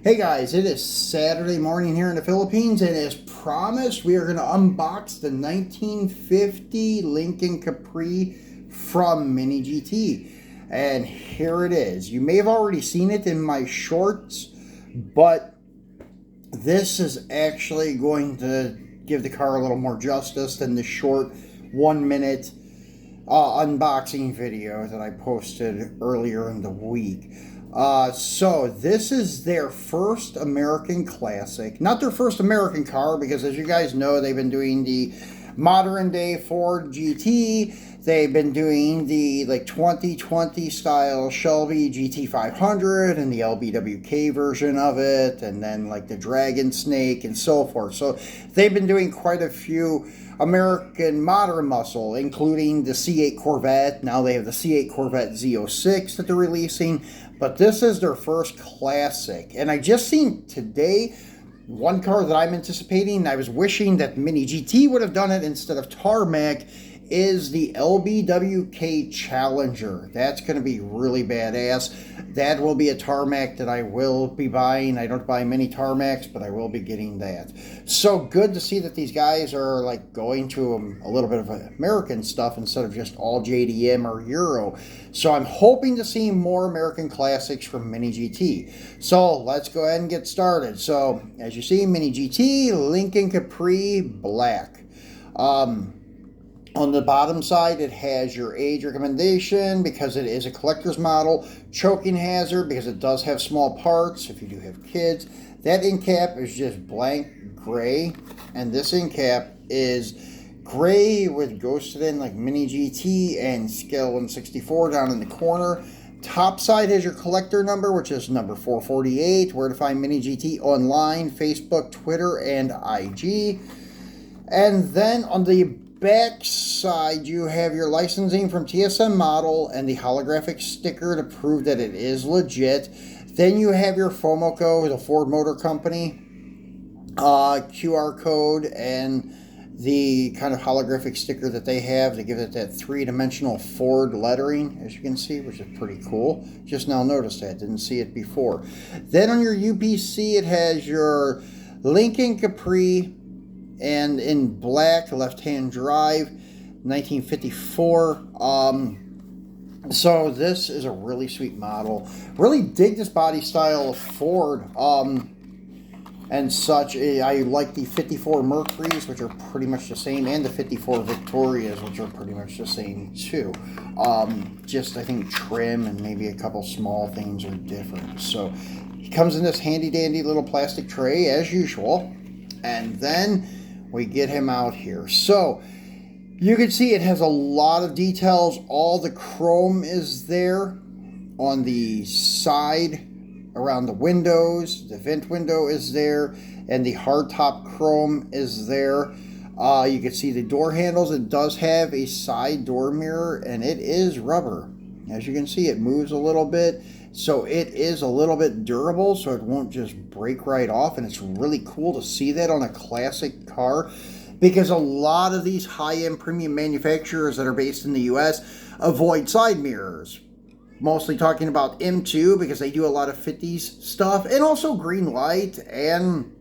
Hey guys, it is Saturday morning here in the Philippines, and as promised, we are going to unbox the 1950 Lincoln Capri from MiniGT. And here it is. You may have already seen it in my shorts, but this is actually going to give the car a little more justice than the short 1 minute unboxing video that I posted earlier in the week. So this is their first American classic. Not their first American car, because as you guys know, they've been doing the modern day Ford GT. They've been doing the 2020 style Shelby GT500 and the LBWK version of it, and then the Dragon Snake and so forth. So they've been doing quite a few American modern muscle, including the C8 Corvette. Now they have the C8 Corvette Z06 that they're releasing, but this is their first classic. And I just seen today one car that I'm anticipating, I was wishing that MiniGT would have done it instead of Tarmac, is the LBWK Challenger. That's going to be really badass. That will be a Tarmac that I will be buying. I don't buy many Tarmacs, but I will be getting that. So good to see that these guys are going to a little bit of American stuff instead of just all JDM or Euro. So I'm hoping to see more American classics from MiniGT. So let's go ahead and get started. So as you see, MiniGT Lincoln Capri Black. On the bottom side, it has your age recommendation because it is a collector's model. Choking hazard because it does have small parts if you do have kids. That end cap is just blank gray. And this end cap is gray with ghosted in MiniGT and scale 164 down in the corner. Top side has your collector number, which is number 448. Where to find MiniGT online, Facebook, Twitter, and IG. And then on the back side, you have your licensing from TSM model and the holographic sticker to prove that it is legit. Then you have your FOMOCO, the Ford Motor Company QR code, and the kind of holographic sticker that they have to give it that three-dimensional Ford lettering, as you can see, which is pretty cool. Just now noticed that, didn't see it before. Then on your UPC, it has your Lincoln Capri, and in black, left-hand drive, 1954. So this is a really sweet model. Really dig this body style of Ford and such. I like the 54 Mercurys, which are pretty much the same, and the 54 Victorias, which are pretty much the same too. Just I think trim and maybe a couple small things are different. So it comes in this handy dandy little plastic tray as usual, and then we get him out here. So you can see it has a lot of details. All the chrome is there on the side around the windows. The vent window is there, and the hardtop chrome is there. You can see the door handles. It does have a side door mirror, and it is rubber. As you can see, it moves a little bit. So it is a little bit durable, so it won't just break right off. And it's really cool to see that on a classic car, because a lot of these high-end premium manufacturers that are based in the US avoid side mirrors. Mostly talking about M2, because they do a lot of 50s stuff, and also Greenlight and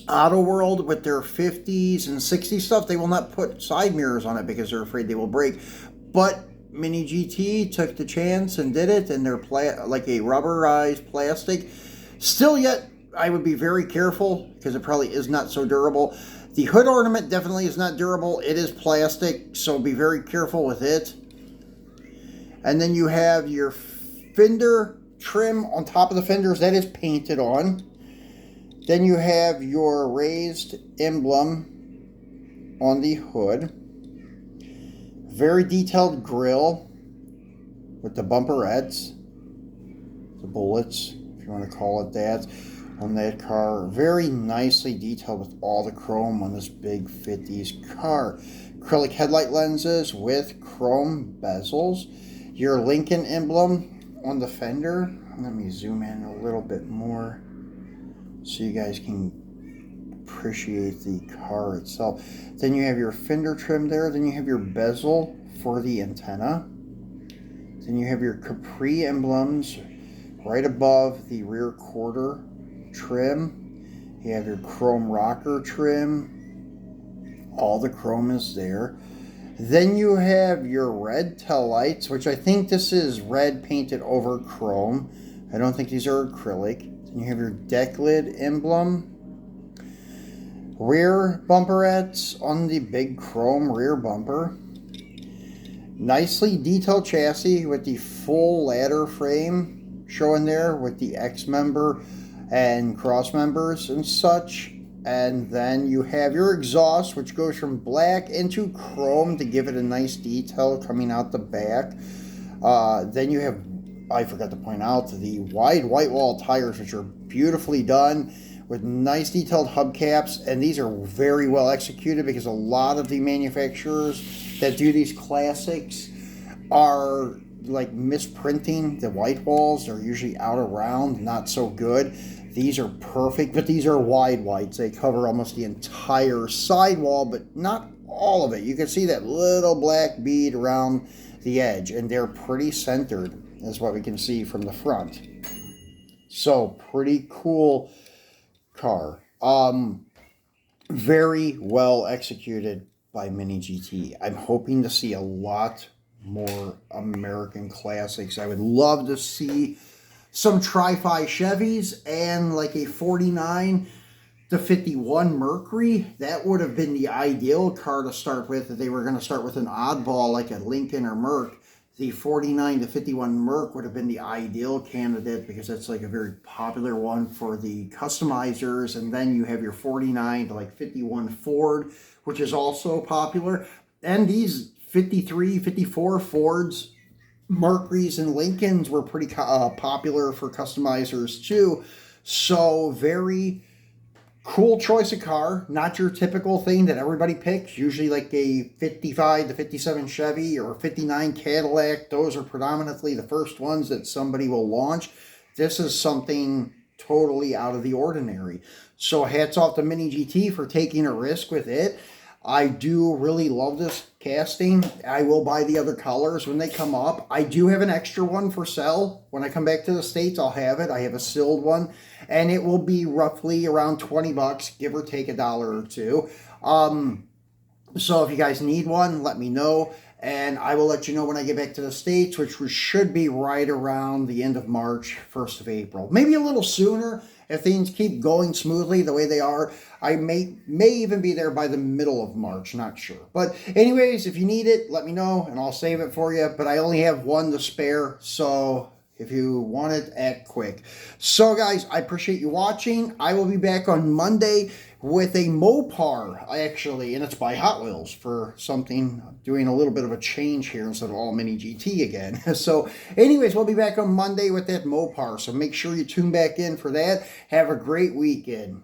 Auto World with their 50s and 60s stuff. They will not put side mirrors on it because they're afraid they will break. But MiniGT took the chance and did it, and they're like a rubberized plastic. Still yet, I would be very careful because it probably is not so durable. The hood ornament definitely is not durable. It is plastic, so be very careful with it. And then you have your fender trim on top of the fenders. That is painted on. Then you have your raised emblem on the hood. Very detailed grille with the bumperettes, the bullets, if you want to call it that, on that car. Very nicely detailed with all the chrome on this big 50s car. Acrylic headlight lenses with chrome bezels. Your Lincoln emblem on the fender. Let me zoom in a little bit more so you guys can appreciate the car itself. Then you have your fender trim there. Then you have your bezel for the antenna. Then you have your Capri emblems right above the rear quarter trim. You have your chrome rocker trim. All the chrome is there. Then you have your red tail lights, which I think this is red painted over chrome. I don't think these are acrylic. Then you have your deck lid emblem. Rear bumperettes on the big chrome rear bumper. Nicely detailed chassis with the full ladder frame showing there with the X member and cross members and such. And then you have your exhaust, which goes from black into chrome to give it a nice detail coming out the back. Then you have, I forgot to point out, the wide white wall tires, which are beautifully done with nice detailed hubcaps. And these are very well executed because a lot of the manufacturers that do these classics are like misprinting the white walls. They're usually out around, not so good. These are perfect, but these are wide whites. They cover almost the entire sidewall, but not all of it. You can see that little black bead around the edge, and they're pretty centered, is what we can see from the front. So, pretty cool car. Very well executed by MiniGT. I'm hoping to see a lot more American classics. I would love to see some Tri-Fi Chevys and like a 49 to 51 Mercury. That would have been the ideal car to start with if they were going to start with an oddball like a Lincoln or Merc. The 49 to 51 Merc would have been the ideal candidate because that's like a very popular one for the customizers. And then you have your 49 to like 51 Ford, which is also popular. And these 53, 54 Fords, Mercuries, and Lincolns were pretty popular for customizers too. So very cool choice of car. Not your typical thing that everybody picks. Usually like a 55 to 57 Chevy or 59 Cadillac. Those are predominantly the first ones that somebody will launch. This is something totally out of the ordinary. So hats off to MiniGT for taking a risk with it. I do really love this casting. I will buy the other colors when they come up. I do have an extra one for sale. When I come back to the States, I'll have it. I have a sealed one, and it will be roughly around 20 bucks, give or take $1 or $2. So if you guys need one, let me know, and I will let you know when I get back to the States, which should be right around the end of March, 1st of April. Maybe a little sooner if things keep going smoothly the way they are. I may even be there by the middle of March, not sure. But anyways, if you need it, let me know, and I'll save it for you. But I only have one to spare, so if you want it, act quick. So guys, I appreciate you watching. I will be back on Monday with a Mopar, actually, and it's by Hot Wheels for something, doing a little bit of a change here instead of all MiniGT again. So anyways, we'll be back on Monday with that Mopar, so make sure you tune back in for that. Have a great weekend.